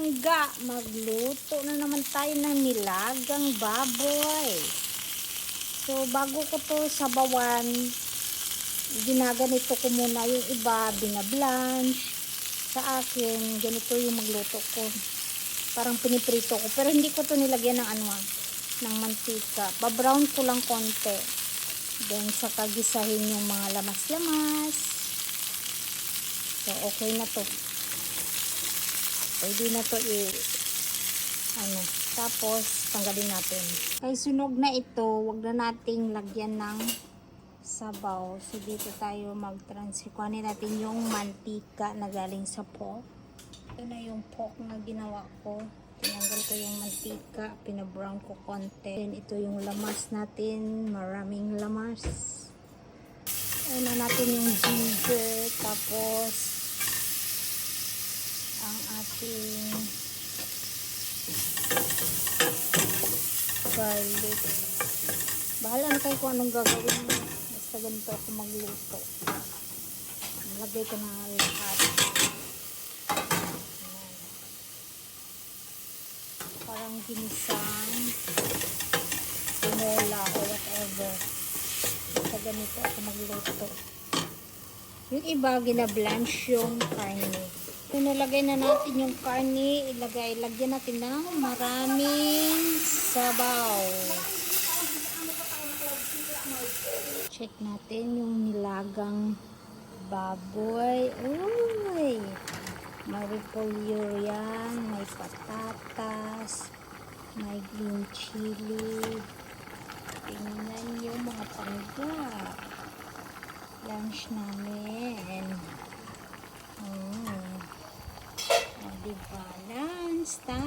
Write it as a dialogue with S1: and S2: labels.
S1: mangga. Magluto na naman tayo ng nilagang baboy. So, bago ko to sabawan, ginaganito ko muna yung iba, binablanch. Sa akin, ganito yung magluto ko. Parang piniprito ko. Pero hindi ko to nilagyan ng ng mantika. Pa-brown ko lang konti. Then, saka gisahin yung mga lamas-lamas. So, okay na to. Pwede na to tapos tanggalin natin. Kaya sunog na ito, wag na nating lagyan ng sabaw. So dito tayo mag-transfer. Kuhanin natin yung mantika na galing sa pork. Ito na yung pork na ginawa ko. Tinanggal ko yung mantika, pinabrown ko konti. Then ito yung lamas natin, maraming lamas. Una natin yung ginger, tapos ang ating garlic. Bahala na kayo kung anong gagawin mo. Basta ganito ako magluto. Lagay ko na lahat. Parang ginisang tinola o whatever. Basta ganito ako magluto. Yung iba, ginablanch yung karne. Kung nalagay na natin yung karne, lagyan natin ng maraming sabaw. Check natin yung nilagang baboy. Uy! May repolyo yan, may patatas, may green chili. Tingnan yung mga panggap. Lunch namin. Diba? Lunch time.